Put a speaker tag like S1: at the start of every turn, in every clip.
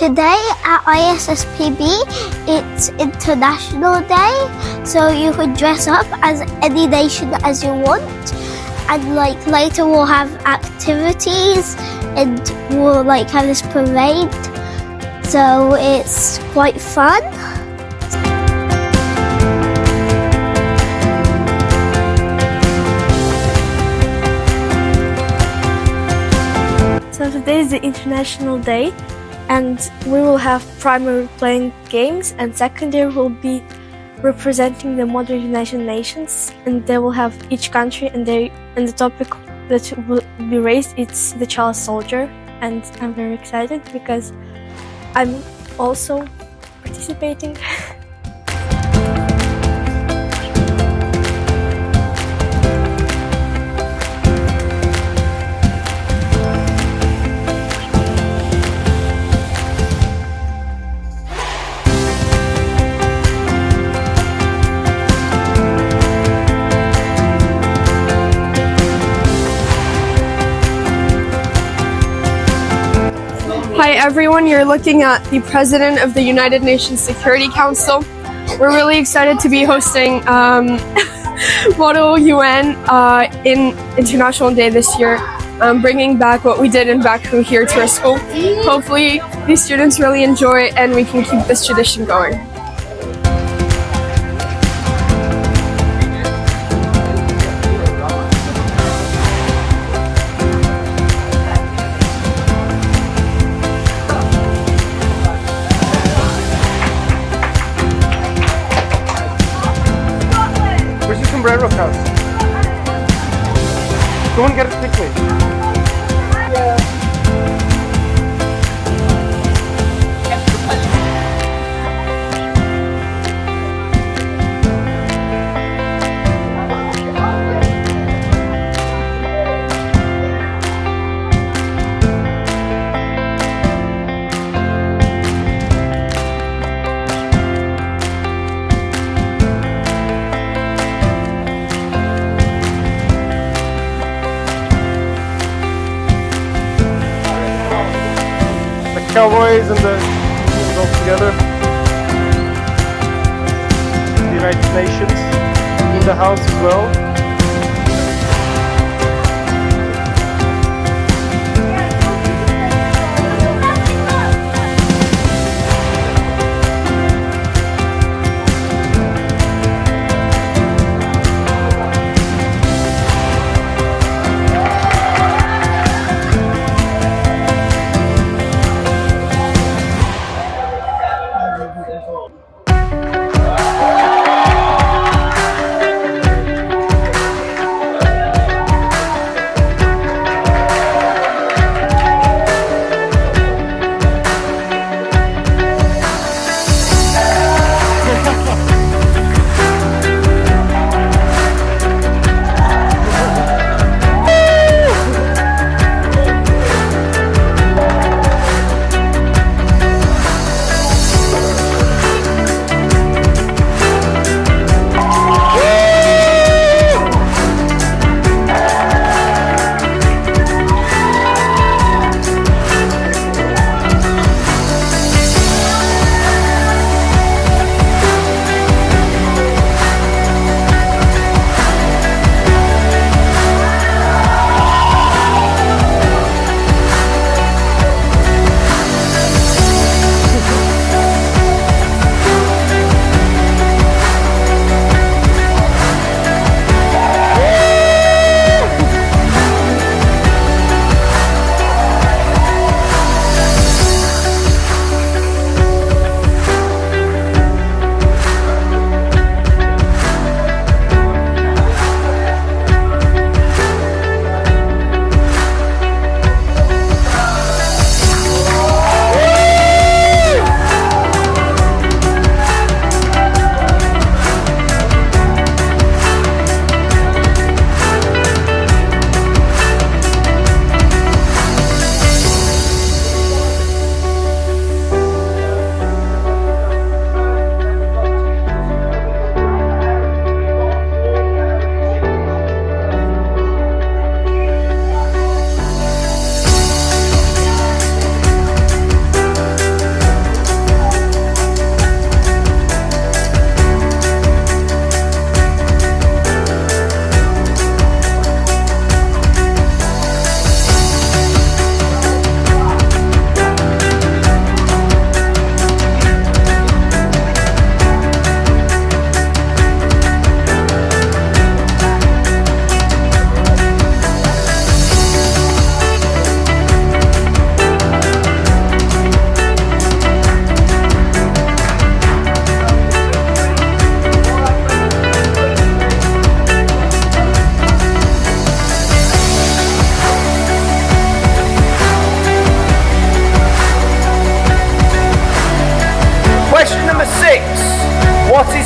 S1: Today at ISSPb, it's International Day, so you could dress up as any nation as you want, and later we'll have activities and we'll have this parade, so it's quite fun.
S2: So today is the International Day, and we will have primary playing games, and secondary will be representing the modern United Nations, and they will have each country and the topic that will be raised, it's the child soldier, and I'm very excited because I'm also participating.
S3: Hi everyone, you're looking at the President of the United Nations Security Council. We're really excited to be hosting Model UN in International Day this year, bringing back what we did in Baku here to our school. Hopefully these students really enjoy it and we can keep this tradition going.
S4: Where's your sombrero, Kaz? Go and get it quickly. Cowboys and the teams all together. The United Nations in the house as well.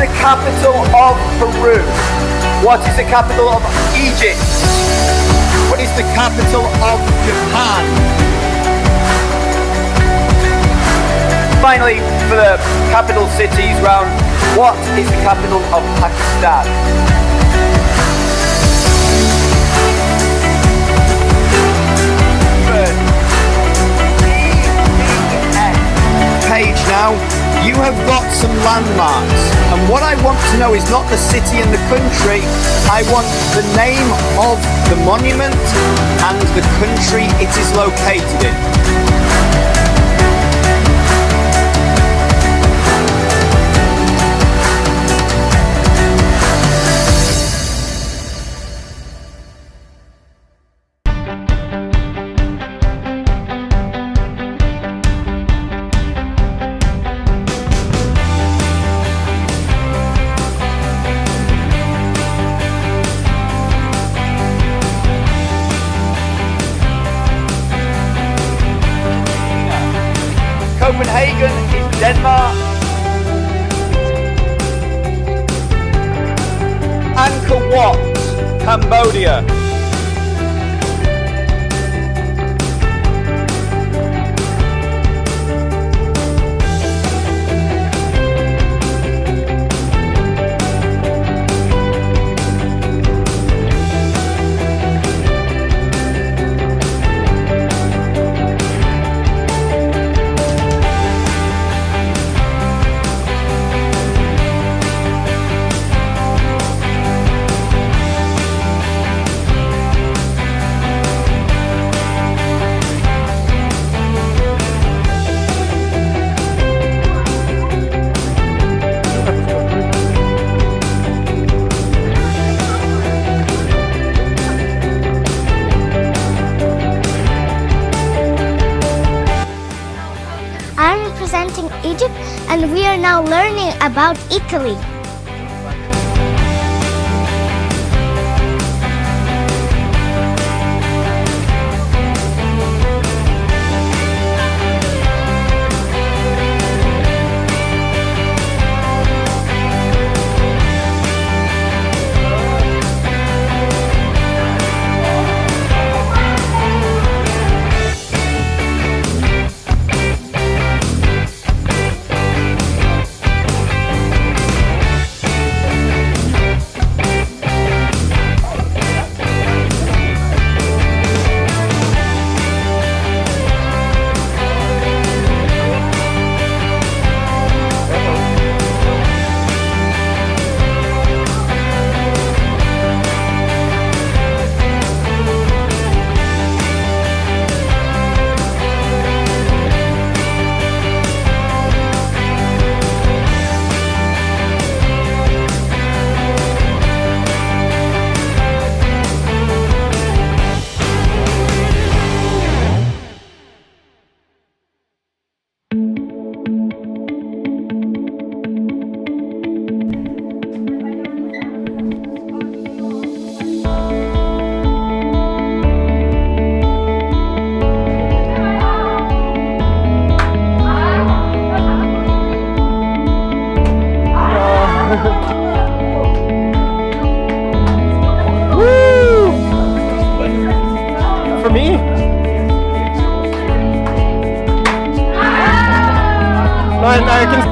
S5: the capital of Peru? What is the capital of Egypt? What is the capital of Japan? Finally, for the capital cities round, what is the capital of Pakistan? Page now, you have got some landmarks, and what I want to know is not the city and the country, I want the name of the monument and the country it is located in. Copenhagen is Denmark. Angkor Wat, Cambodia.
S1: I'm representing Egypt, and we are now learning about Italy.
S4: For me? No, I can.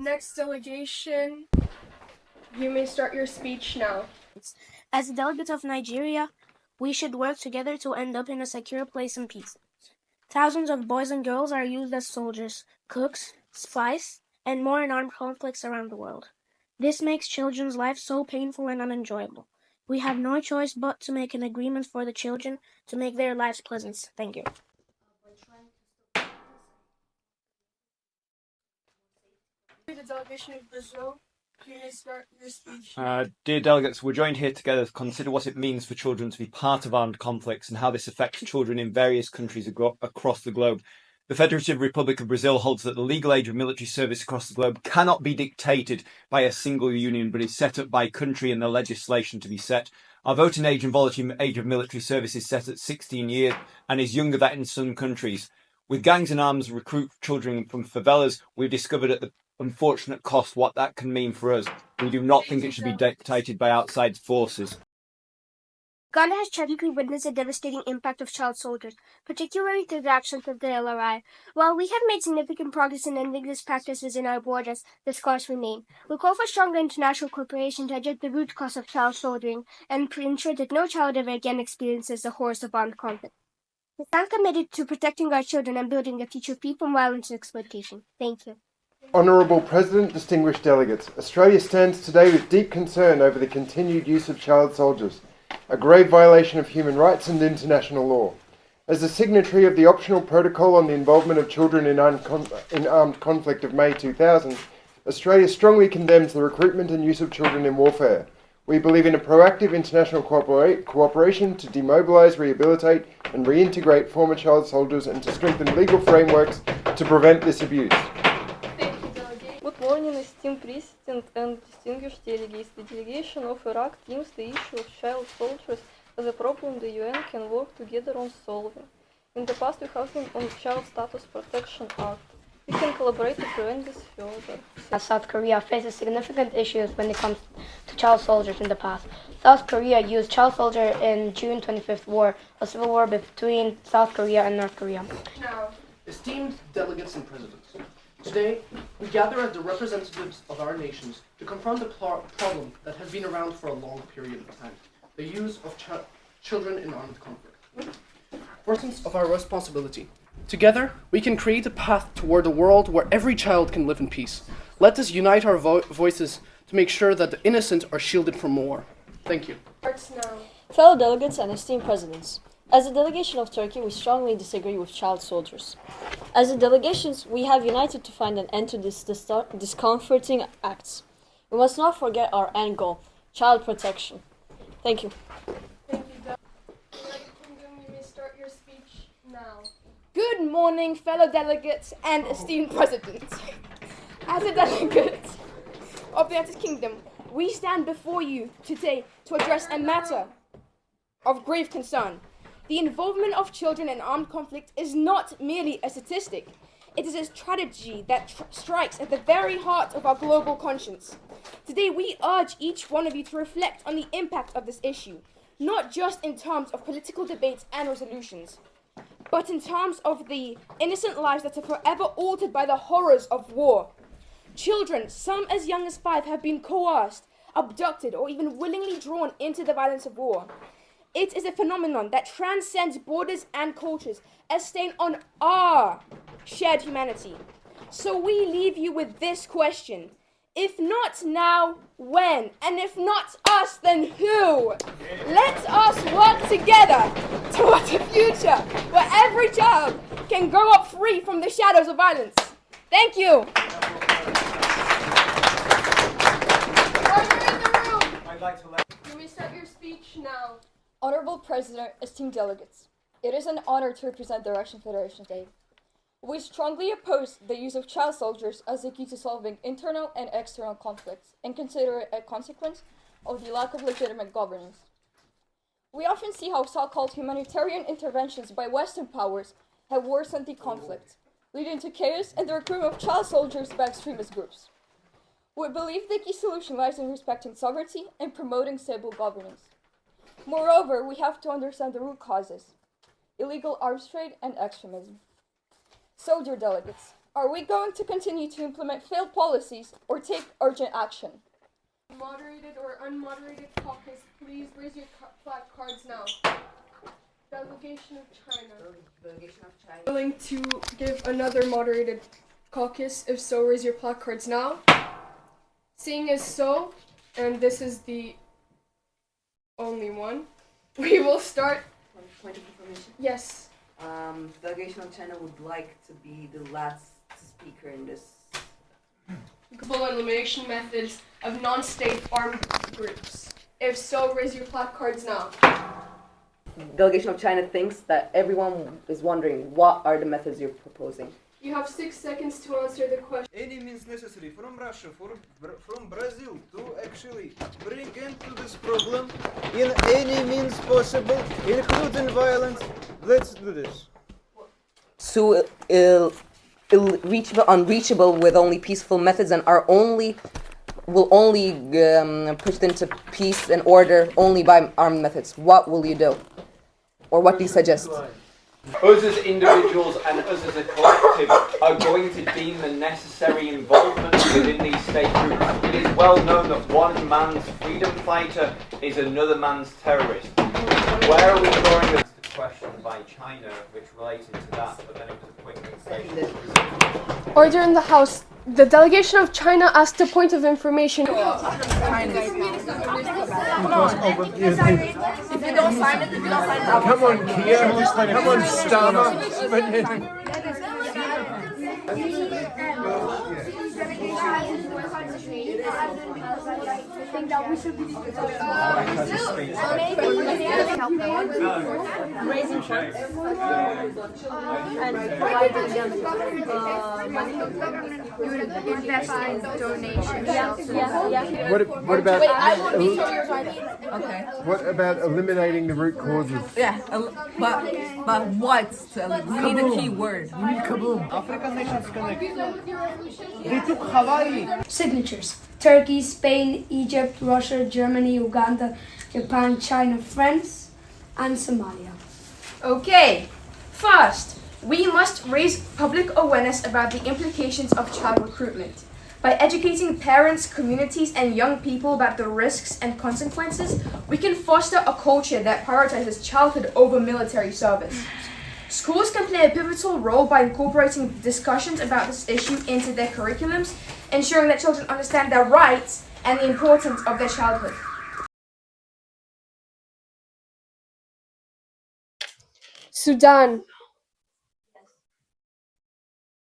S3: Next delegation, you may start your speech now.
S2: As delegates of Nigeria, we should work together to end up in a secure place in peace. Thousands of boys and girls are used as soldiers, cooks, spies, and more in armed conflicts around the world. This makes children's lives so painful and unenjoyable. We have no choice but to make an agreement for the children to make their lives pleasant. Thank you.
S3: The delegation of Brazil, you may start your speech.
S5: Dear delegates, we're joined here together to consider what it means for children to be part of armed conflicts and how this affects children in various countries across the globe. The Federative Republic of Brazil holds that the legal age of military service across the globe cannot be dictated by a single union, but is set up by country and the legislation to be set. Our voting age and voluntary age of military service is set at 16 years and is younger than in some countries. With gangs and arms recruit children from favelas, we've discovered at the unfortunate cost what that can mean for us. We do not think it should be dictated by outside forces.
S6: Ghana has tragically witnessed the devastating impact of child soldiers, particularly through the actions of the LRI. While we have made significant progress in ending these practices in our borders, the scars remain. We call for stronger international cooperation to address the root cause of child soldiering and to ensure that no child ever again experiences the horrors of armed conflict. We stand committed to protecting our children and building a future free from violence and exploitation. Thank you.
S7: Honourable President, distinguished delegates, Australia stands today with deep concern over the continued use of child soldiers, a grave violation of human rights and international law. As a signatory of the optional protocol on the involvement of children in armed conflict of May 2000, Australia strongly condemns the recruitment and use of children in warfare. We believe in a proactive international cooperation to demobilise, rehabilitate and reintegrate former child soldiers and to strengthen legal frameworks to prevent this abuse.
S8: Good morning, esteemed President and distinguished delegates. The delegation of Iraq deems the issue of child soldiers as a problem the UN can work together on solving. In the past, we have been on Child Status Protection Act. We can collaborate to prevent this further.
S9: South Korea faces significant issues when it comes to child soldiers in the past. South Korea used child soldiers in June 25th war, a civil war between South Korea and North Korea.
S3: Now,
S10: esteemed delegates and presidents, today we gather as the representatives of our nations to confront a problem that has been around for a long period of time, the use of children in armed conflict. Importance of our responsibility. Together, we can create a path toward a world where every child can live in peace. Let us unite our voices to make sure that the innocent are shielded from war. Thank you.
S8: Fellow delegates and esteemed presidents, as a delegation of Turkey, we strongly disagree with child soldiers. As a delegation, we have united to find an end to these discomforting acts. We must not forget our end goal, child protection. Thank you.
S3: thank you, United Kingdom, you may start your speech now.
S11: Good morning, fellow delegates and esteemed presidents. As a delegate of the United Kingdom, we stand before you today to address a matter of grave concern. The involvement of children in armed conflict is not merely a statistic. It is a tragedy that strikes at the very heart of our global conscience. Today, we urge each one of you to reflect on the impact of this issue, not just in terms of political debates and resolutions, but in terms of the innocent lives that are forever altered by the horrors of war. Children, some as young as 5, have been coerced, abducted, or even willingly drawn into the violence of war. It is a phenomenon that transcends borders and cultures, a stain on our shared humanity. So we leave you with this question. If not now, when? And if not us, then who? Let us work together towards a future where every child can grow up free from the shadows of violence. Thank you.
S3: You may start your speech now.
S8: Honorable President, esteemed delegates, it is an honor to represent the Russian Federation today. We strongly oppose the use of child soldiers as a key to solving internal and external conflicts and consider it a consequence of the lack of legitimate governance. We often see how so-called humanitarian interventions by Western powers have worsened the conflict, leading to chaos and the recruitment of child soldiers by extremist groups. We believe the key solution lies in respecting sovereignty and promoting stable governance. Moreover, we have to understand the root causes: illegal arms trade and extremism. So, dear delegates, Are we going to continue to implement failed policies or take urgent action?
S3: Moderated or unmoderated caucus, please raise your flag cards now. Delegation of China. Willing to give another moderated caucus? If so, raise your placards now. Seeing as so, and this is the only one, we will start.
S12: Point of information.
S3: Yes.
S12: Delegation of China would like to be the last speaker in this.
S3: Global elimination methods of non-state armed groups. If so, raise your placards now.
S12: Delegation of China thinks that everyone is wondering what are the methods you're proposing.
S3: You have 6 seconds to answer the question.
S13: Any means necessary from Russia, from Brazil to actually bring end to this problem in any means possible, including violence. Let's do this.
S12: So unreachable with only peaceful methods and will only push into peace and order only by armed methods. What will you do? Or what do you suggest?
S5: Us as individuals and us as a collective are going to deem the necessary involvement within these state groups. It is well known that one man's freedom fighter is another man's terrorist. Where are we drawing the question by China which related to that, but then it was a quick mistake?
S3: Order in the House. The delegation of China asked a point of information.
S11: If you don't sign it,
S7: Come on, Kia. Come on, Starbucks.
S11: raising funds and providing them money.
S14: Invest in donations.
S11: Yeah.
S7: What about?
S11: Wait, I will be sure you're right.
S14: Okay.
S7: What about eliminating the root causes?
S14: Yeah, but what? We need a key word.
S7: We need kaboom.
S13: African nations connect. They took Hawaii.
S15: Signatures: Turkey, Spain, Egypt, Russia, Germany, Uganda, Japan, China, France, and Somalia.
S11: Okay, first, we must raise public awareness about the implications of child recruitment. By educating parents, communities, and young people about the risks and consequences, we can foster a culture that prioritizes childhood over military service. Schools can play a pivotal role by incorporating discussions about this issue into their curriculums, ensuring that children understand their rights and the importance of their childhood.
S3: Sudan.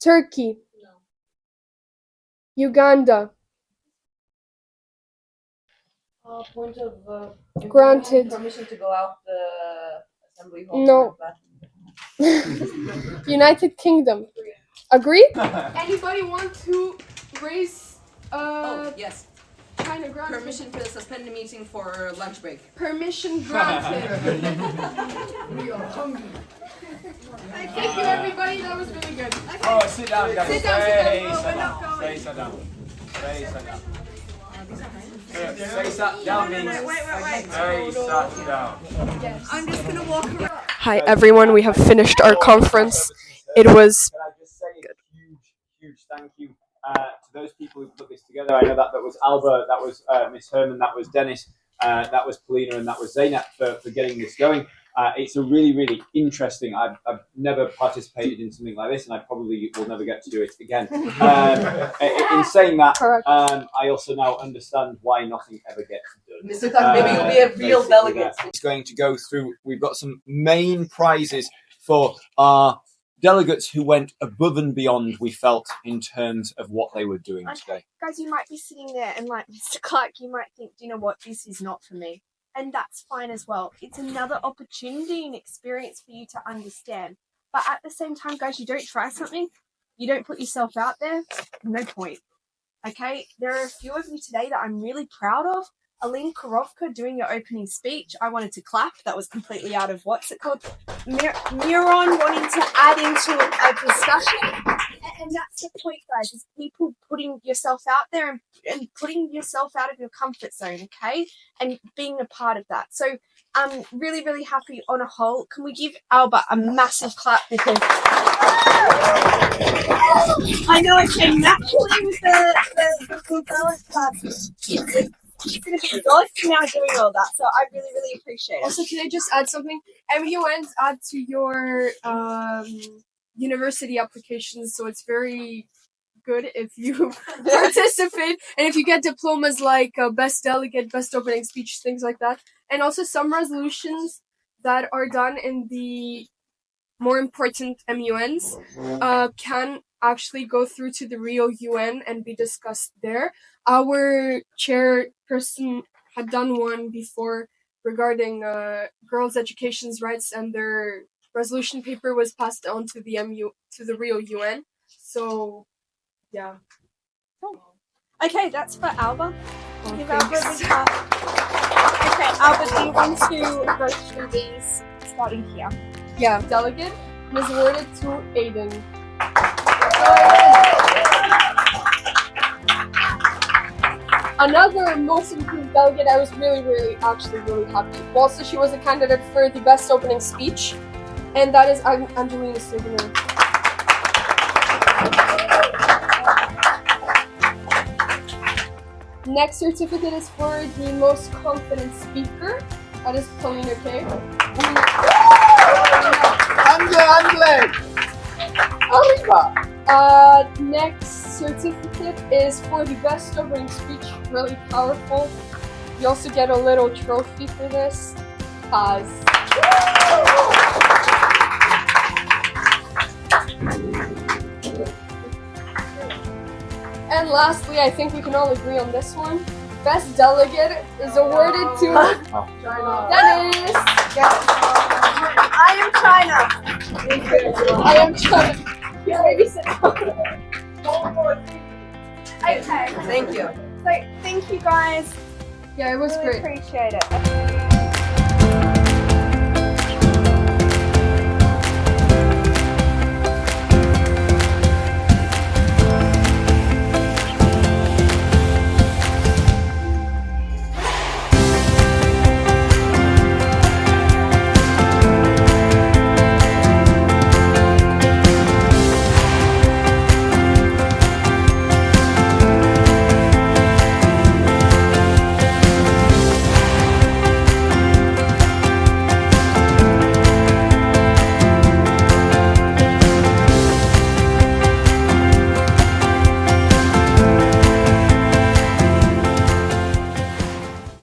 S3: Turkey. Uganda.
S12: Point of
S3: Granted.
S12: Permission to go out the assembly hall.
S3: No. United Kingdom. Agree? Anybody want to raise
S14: Yes.
S3: China granted?
S14: Permission to suspend the meeting for lunch break.
S3: Permission granted.
S14: We are hungry.
S3: Thank you, everybody. That was really good.
S13: Oh, sit down, guys.
S3: Sit down,
S13: Sit down. Stay sat down. Stay sat down. Stay sat down means stay sat down.
S14: I'm just gonna walk around.
S3: Hi, everyone. We have finished our conference. It was
S5: Can I just say a huge thank you to those people who put this together. I know that was Alba, that was Miss Herman, that was Dennis, that was Polina, and that was Zainab for getting this going. It's a really interesting. I've never participated in something like this, and I probably will never get to do it again. In saying that, I also now understand why nothing ever gets done.
S12: Mr. Tuck, maybe you'll be a real delegate.
S5: It's going to go through. We've got some main prizes for our delegates who went above and beyond, we felt, in terms of what they were doing today.
S16: Guys, you might be sitting there and like Mr. Clark, you might think, do you know what, this is not for me. And that's fine as well. It's another opportunity and experience for you to understand. But at the same time, guys, you don't try something, you don't put yourself out there, no point. Okay? There are a few of you today that I'm really proud of. Aline Korovka doing your opening speech. I wanted to clap. That was completely out of what's it called? Miron wanting to add into a discussion. And that's the point, guys, is people putting yourself out there and putting yourself out of your comfort zone, okay? And being a part of that. So I'm really, really happy on a whole. Can we give Alba a massive clap because I know it came naturally with the balance clap. She's going to be exhausted now doing all that, so I really, really appreciate it.
S3: Also, can I just add something? MUNs add to your university applications, so it's very good if you participate and if you get diplomas like best delegate, best opening speech, things like that. And also some resolutions that are done in the more important MUNs can actually go through to the real UN and be discussed there. Our chairperson had done one before regarding girls' education rights, and their resolution paper was passed on to the real UN. So, yeah.
S16: Okay, that's for Alba. Give Alba a big clap. Okay, Alba, do you want to go through these starting here?
S3: Yeah, delegate was awarded to Aiden. Another most improved delegate, I was really happy. Also, she was a candidate for the best opening speech, and that is Angelina Signer. Next certificate is for the most confident speaker. That is Paulina K. Next certificate is for the best opening speech. Really powerful. You also get a little trophy for this. Paz. And lastly, I think we can all agree on this one. Best delegate is awarded to Dennis.
S16: I am China.
S3: I am China. Yeah, maybe sit down.
S16: Okay.
S12: Thank you.
S16: So thank you guys.
S3: Yeah, it was
S16: really
S3: great.
S16: Appreciate it.